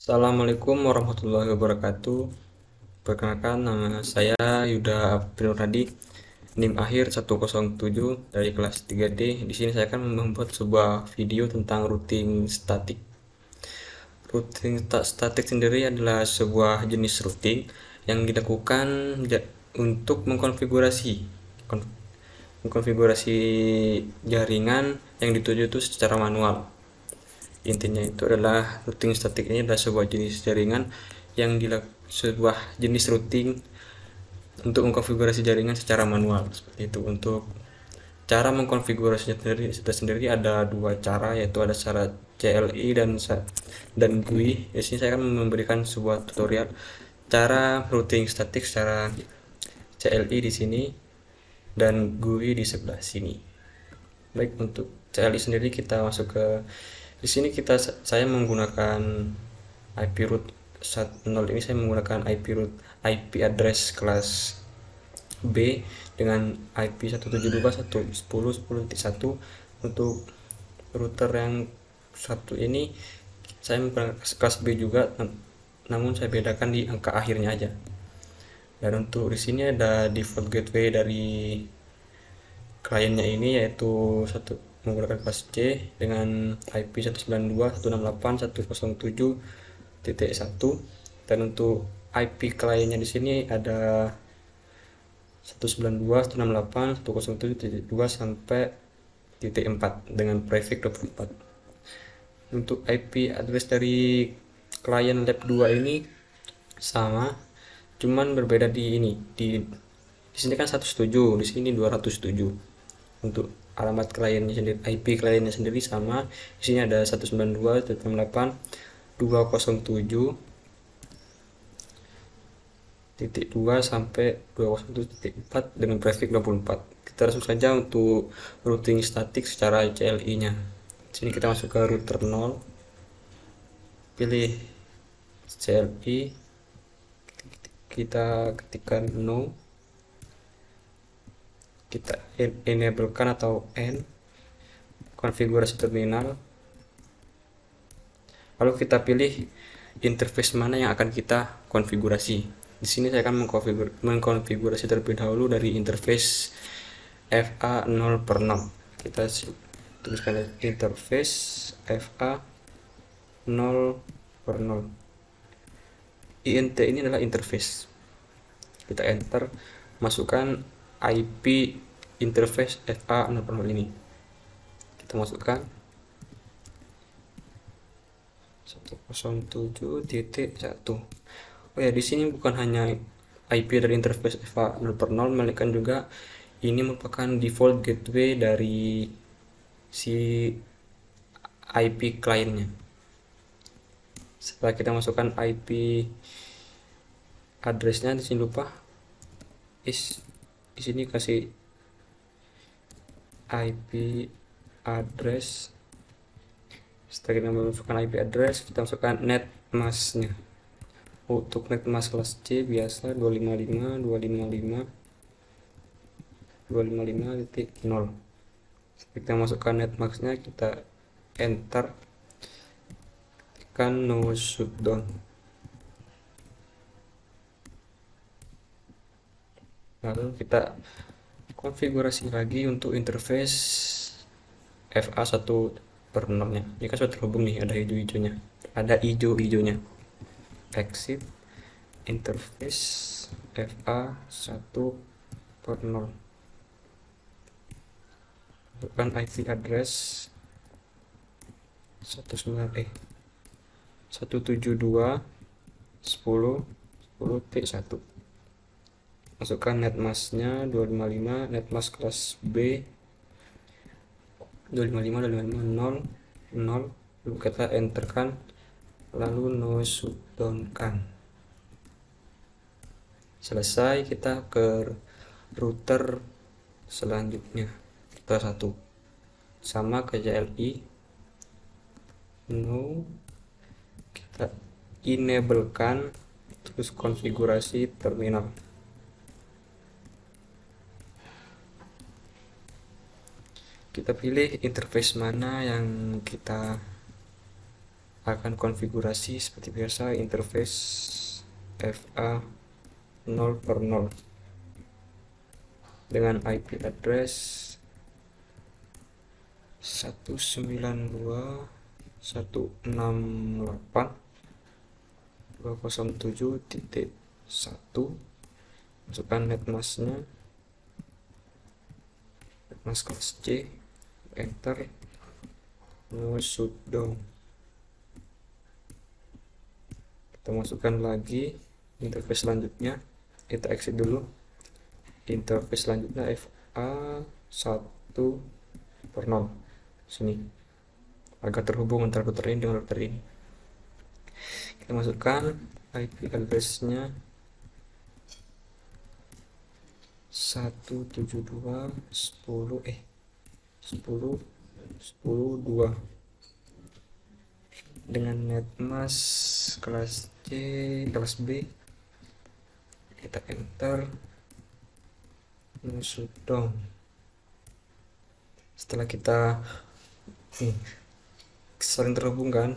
Assalamualaikum warahmatullahi wabarakatuh. Perkenalkan, nama saya Yuda Abdul Hadi, NIM akhir 107 dari kelas 3D. Di sini saya akan membuat sebuah video tentang routing statik. Routing statik sendiri adalah sebuah jenis routing yang dilakukan untuk mengkonfigurasi jaringan yang dituju itu secara manual. Intinya itu adalah routing statik ini adalah sebuah jenis jaringan sebuah jenis routing untuk mengkonfigurasi jaringan secara manual seperti itu. Untuk cara mengkonfigurasinya sendiri ada dua cara, yaitu ada cara CLI dan GUI. Di sini saya akan memberikan sebuah tutorial cara routing statik secara CLI di sini dan GUI di sebelah sini. Baik, untuk CLI sendiri kita masuk ke di sini saya menggunakan IP root 10 ini, saya menggunakan IP address kelas B dengan IP 172.110.10.1. Untuk router yang satu ini saya menggunakan kelas B juga, namun saya bedakan di angka akhirnya aja. Dan untuk di sini ada default gateway dari kliennya ini, yaitu menggunakan kelas C dengan IP 192.168.107.1. Dan untuk IP kliennya di sini ada 192.168.107.2 sampai titik 4 dengan prefix 24. Untuk IP address dari klien lab 2 ini sama, cuman berbeda di sini kan 107, di sini 207. Untuk alamat kliennya sendiri, IP kliennya sendiri sama, di sini ada 192.168.201.2 sampai 201.4 dengan prefix 24. Kita langsung saja untuk routing statik secara CLI nya. Di sini kita masuk ke router 0, pilih CLI, kita ketikkan no, kita enablekan atau N konfigurasi terminal, lalu kita pilih interface mana yang akan kita konfigurasi. Di sini saya akan mengkonfigurasi terlebih dahulu dari interface FA0/0. Kita tuliskan interface FA0/0. INT ini adalah interface. Kita enter, masukkan IP interface FA0/0 ini. Kita masukkan 107.1. Oh ya, di sini bukan hanya IP dari interface FA0/0, melainkan juga ini merupakan default gateway dari si IP kliennya. Setelah kita masukkan IP addressnya, di sini lupa di sini kasih IP address. Setelah kita masukkan IP address, kita masukkan net masknya. Untuk net mask kelas C biasa 255.255.255.0. Kita masukkan net masknya, kita enter, tekan no shutdown. Lalu kita konfigurasi lagi untuk interface FA1/0 nya. Ini kan sudah terhubung nih, ada hijau-hijaunya, ada hijau-hijaunya. Exit interface FA1/0, masukkan IP address 172.10.10.1. Masukkan netmasknya 255, netmask kelas B 255.255.0.0. lalu kita enterkan, lalu no shutdown kan. Selesai, kita ke router selanjutnya, router 1 sama ke CLI, no, kita enablekan, terus konfigurasi terminal. Kita pilih interface mana yang kita akan konfigurasi seperti biasa interface FA 0 per 0 dengan IP address 192.168.207.1. masukkan netmasknya, netmask kelas C, enter, no shutdown. Kita masukkan lagi interface selanjutnya, kita exit dulu. Interface selanjutnya FA 1 per 0 sini, agar terhubung antara router ini dengan router ini. Kita masukkan IP address-nya 172.10.10.10.2 dengan netmask kelas C, kelas B. Kita enter, no shutdown. Setelah kita saling terhubung kan,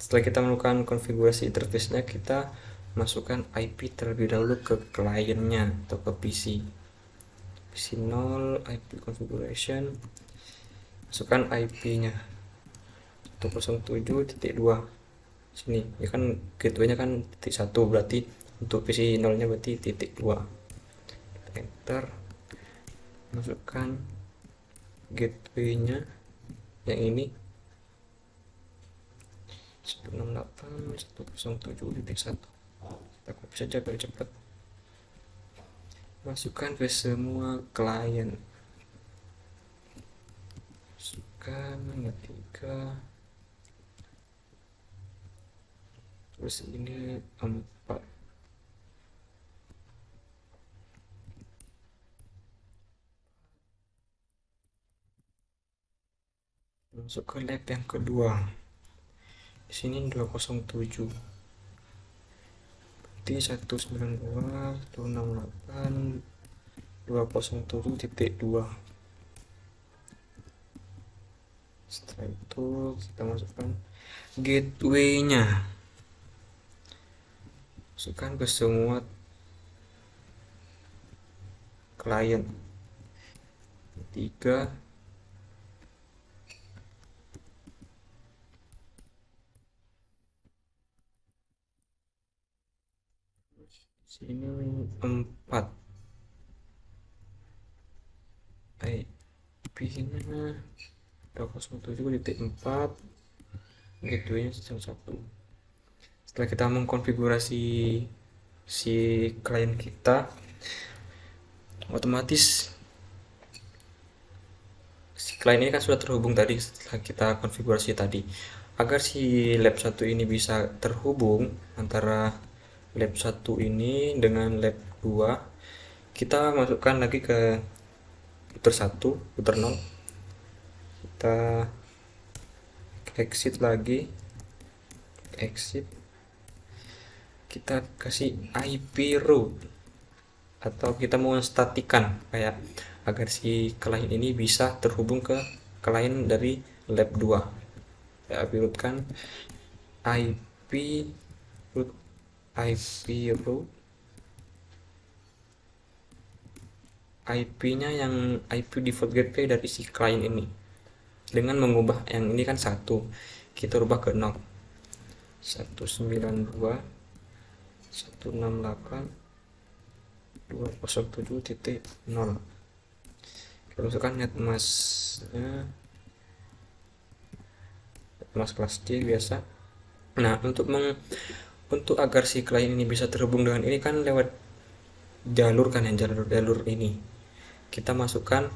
setelah kita melakukan konfigurasi interface-nya, kita masukkan IP terlebih dahulu ke kliennya atau ke PC 0, IP configuration, masukkan IP-nya 107.2 sini. Ya kan gateway-nya kan titik 1, berarti untuk PC 0-nya berarti titik 2. Enter, masukkan gateway-nya yang ini 168.107.1. Kita copy saja biar cepat. Masukkan ke semua klien, masukkan 3, terus ini 4. Masuk ke lab yang kedua. Di sini 207. Berarti 192.168.207.2. Setelah itu kita masukkan gateway-nya. Masukkan ke semua klien 3. Sini 4. IP-nya 207.4, gateway-nya 1. Setelah kita mengkonfigurasi si klien kita, otomatis si klien ini kan sudah terhubung tadi setelah kita konfigurasi tadi. Agar si lab 1 ini bisa terhubung antara lab 1 ini dengan lab 2, kita masukkan lagi ke router 1, router 0. Kita exit lagi, exit, kita kasih IP route, atau kita mau statikan kayak agar si klien ini bisa terhubung ke klien dari lab 2. Ya, IP route kan IP route, IP-nya yang IP default gateway dari si klien ini. Dengan mengubah yang ini kan 1, kita rubah ke 0. 192.168.207.0. Kita masukkan netmasknya, netmask kelas C biasa. Nah, untuk agar si klien ini bisa terhubung dengan ini kan lewat jalur kan, yang jalur ini kita masukkan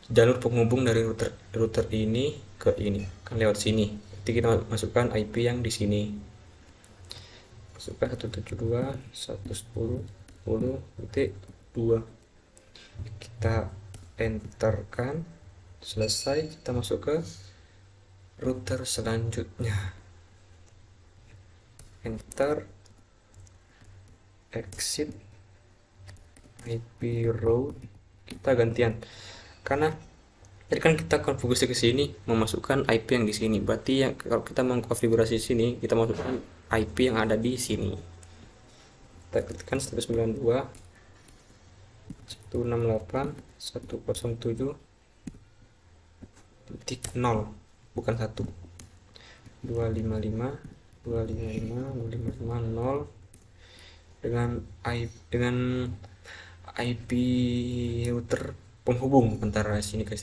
jalur penghubung dari router ini ke ini kan lewat sini. Jadi kita masukkan IP yang di sini, masukkan 172.110.10.2. kita enterkan, selesai. Kita masuk ke router selanjutnya, enter, exit, IP route. Kita gantian karena Jadi kan kita konfigurasi ke sini memasukkan IP yang di sini. Berarti yang kalau kita mengkonfigurasi sini, kita masukkan IP yang ada di sini. Kita ketikkan 192.168.107.0, bukan 1. 255.255.255.0 dengan IP router penghubung antara sini ke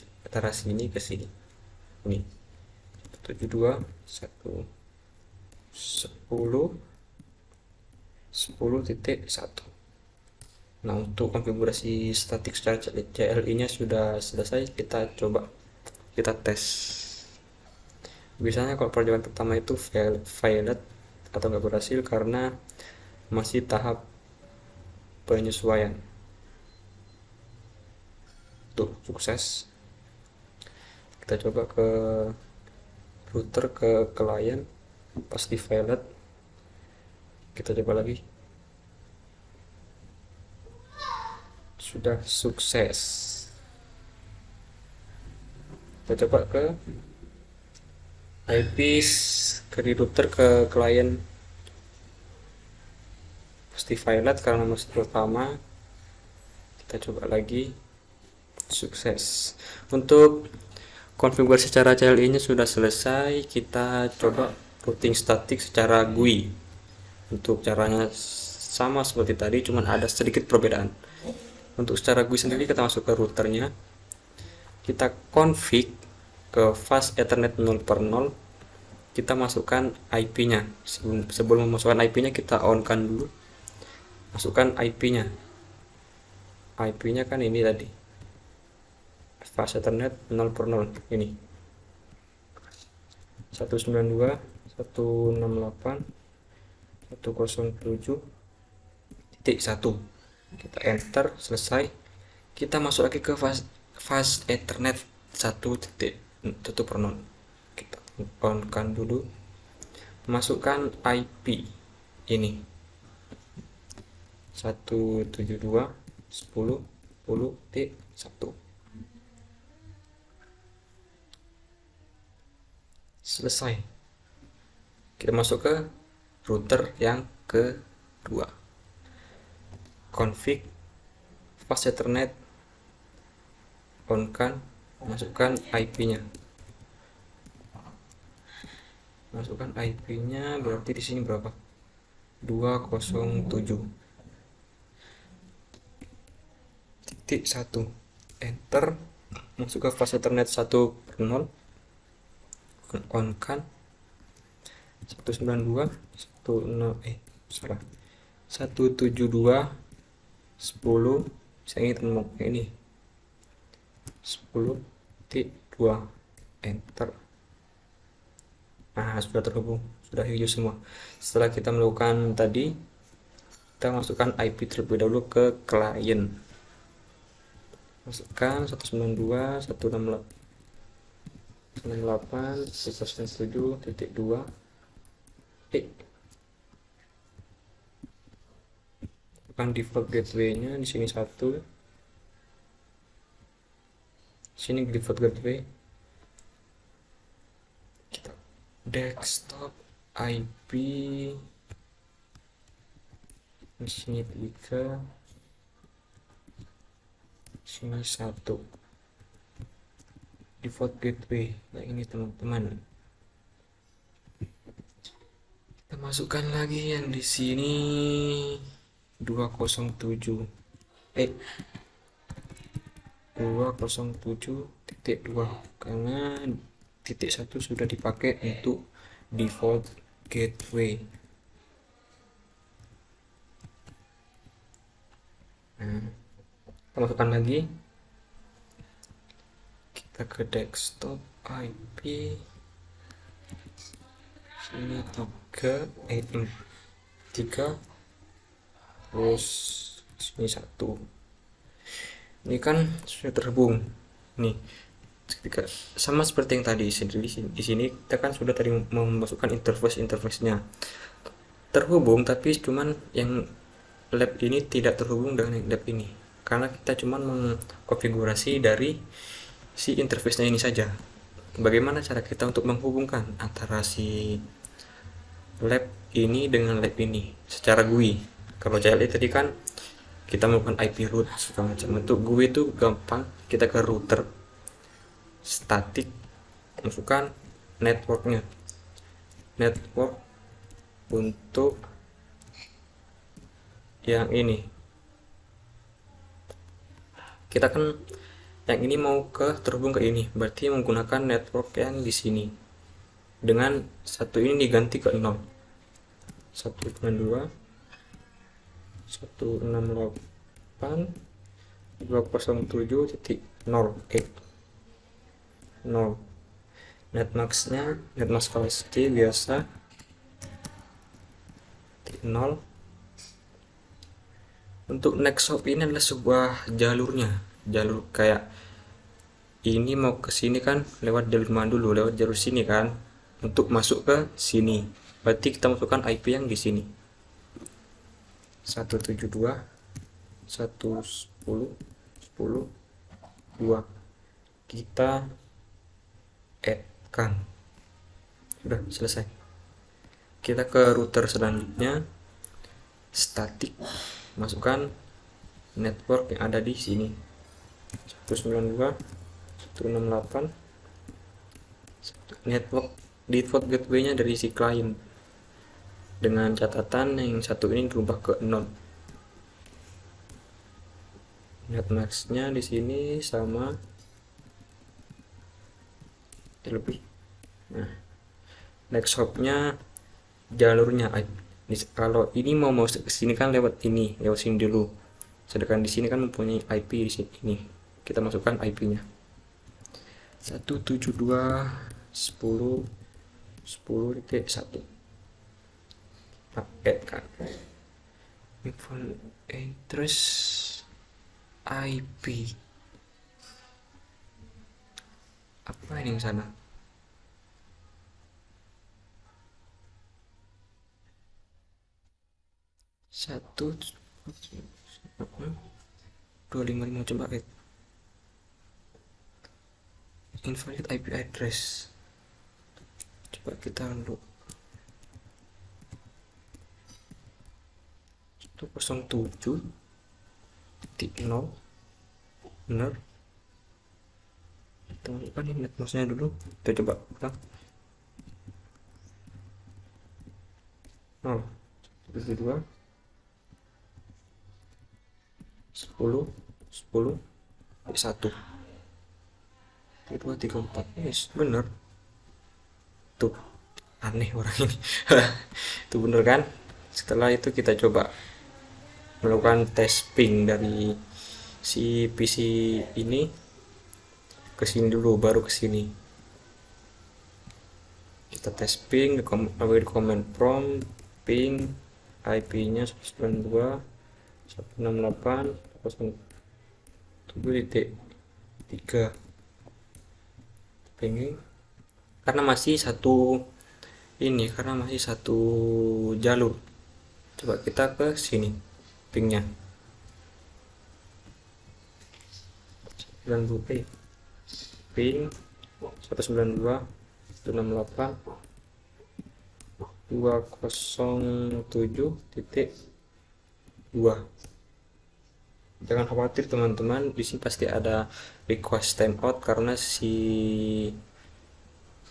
sini. Ini 72.110.10.1. Nah, untuk konfigurasi statik secara CLI nya sudah selesai. Kita tes. Biasanya kalau perjalanan pertama itu failed atau nggak berhasil karena masih tahap penyesuaian. Tuh, sukses. Kita coba ke router, ke klien, pasti failed. Kita coba lagi. Sudah sukses. Kita coba ke IP dari router ke klien, pasti failed karena masih pertama. Kita coba lagi, sukses. Untuk konfigurasi secara CLI nya sudah selesai. Kita coba routing statik secara GUI. Untuk caranya sama seperti tadi, cuman ada sedikit perbedaan. Untuk secara GUI sendiri, kita masuk ke routernya, kita config ke fast ethernet 0/0, kita masukkan IP nya. Sebelum memasukkan IP nya, kita on kan dulu, masukkan IP nya. IP nya kan ini tadi, fast ethernet 0/0, ini 192.168.107.1. kita enter, selesai. Kita masuk lagi ke fast ethernet 1.1/0. kita on kan dulu, masukkan IP ini 172.10.10.1. selesai. Kita masuk ke router yang kedua, config fast ethernet, on kan, masukkan IP nya. Masukkan IP nya berarti di sini berapa? 207.1. Enter, masuk ke fast ethernet 1/0, on kan 172.10, saya ingin ini 10.2. enter. Nah, sudah terhubung, sudah hijau semua. Setelah kita melakukan tadi, kita masukkan IP terlebih dahulu ke klien. Masukkan 192.168.107.2. Bukan default gateway nya di sini 1, sini default gateway. Kita desktop IP di sini 3, sini 1, default gateway. Nah, ini teman-teman, kita masukkan lagi yang di sini 207.2 karena titik 1 sudah dipakai untuk default gateway. Nah, kita masukkan lagi, kita ke desktop IP sini 3, terus sini 1. Ini kan sudah terhubung nih. Ketika sama seperti yang tadi di sini kita kan sudah tadi memasukkan interface-nya terhubung, tapi cuman yang lab ini tidak terhubung dengan lab ini karena kita cuman mengkonfigurasi dari si interface-nya ini saja. Bagaimana cara kita untuk menghubungkan antara si lab ini dengan lab ini secara GUI. Kalau CLI tadi kan kita melakukan IP root segala macam. Untuk GUI itu gampang, kita ke router static, masukkan network untuk yang ini. Kita kan yang ini mau terhubung ke ini, berarti menggunakan network yang di sini. Dengan satu ini diganti ke 0. 192 168 207.08 0. Netmasknya netmask VST biasa 0. Untuk next hop ini adalah sebuah jalur kayak ini mau ke sini kan lewat jalur mana dulu, lewat jalur sini kan untuk masuk ke sini, berarti kita masukkan IP yang di sini 172.110.10.2 kita add kan, sudah selesai. Kita ke router selanjutnya static, masukkan network yang ada di sini 192.168. network default gateway-nya dari si client, dengan catatan yang satu ini berubah ke 0. Netmask-nya di sini sama lebih. Nah, next hop-nya jalurnya kalau ini mau ke sini kan lewat sini dulu, sedangkan di sini kan mempunyai IP di sini, kita masukkan IP-nya 172.10.10.1 paket kan default address IP apa ini sana. Satu 255 coba invalid IP address, coba kita look 107.0 bener. Kita masukkan ini netmasknya dulu, kita coba ulang 0 2 10 1 2 3 4. Yes, bener tuh, aneh orang ini. Itu bener kan. Setelah itu kita coba melakukan tes ping dari si PC ini ke sini dulu, baru ke sini kita tes ping di command prompt ping IP-nya 192.168.0.3 ping karena masih satu jalur. Coba kita ke sini pingnya 90 ping 192.168.207.2. Jangan khawatir teman-teman, di sini pasti ada request timeout karena si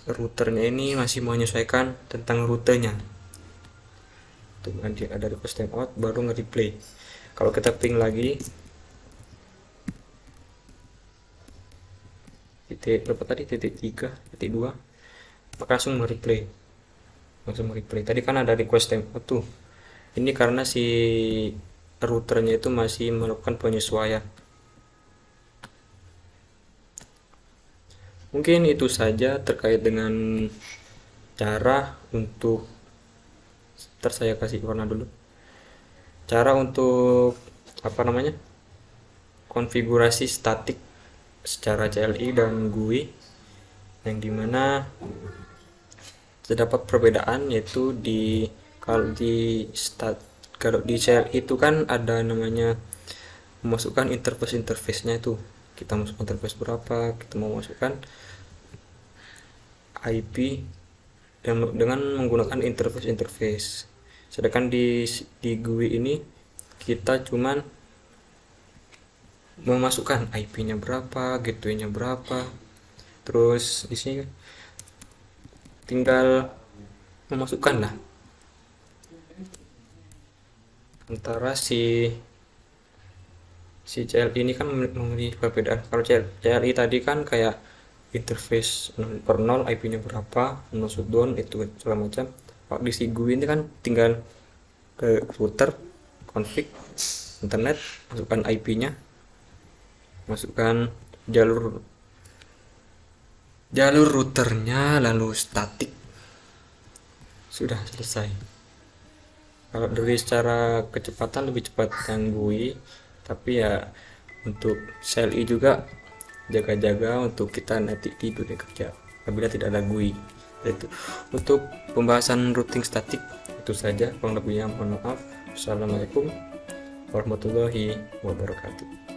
routernya ini masih menyesuaikan tentang rutenya. Tuh, nanti ada request timeout baru nge-replay. Kalau kita ping lagi titik berapa tadi, titik 3, titik 2, maka langsung mereplay. Tadi kan ada request timeout tuh, ini karena si routernya itu masih melakukan penyesuaian. Mungkin itu saja terkait dengan cara untuk saya kasih warna dulu, cara untuk konfigurasi statik secara CLI dan GUI, yang dimana terdapat perbedaan, yaitu kalau di CLI itu kan ada namanya memasukkan interface-nya itu, kita masukkan interface berapa, kita mau masukkan IP dengan menggunakan interface. Sedangkan di GUI ini kita cuman memasukkan IP-nya berapa, gateway-nya berapa. Terus di sini tinggal memasukkan lah antara si CLI ini kan memiliki perbedaan. Kalau CLI tadi kan kayak interface 0 per 0, IP-nya berapa, no shutdown, itu segala macam. Kalau di si GUI ini kan tinggal ke router, config, internet, masukkan IP-nya, masukkan jalur routernya, lalu statik, sudah selesai. Kalau dari secara kecepatan lebih cepat yang GUI, tapi ya untuk CLI juga jaga-jaga untuk kita nanti di dunia kerja apabila tidak ada GUI. Itu untuk pembahasan routing statik itu saja, kurang lebihnya mohon maaf. Assalamualaikum warahmatullahi wabarakatuh.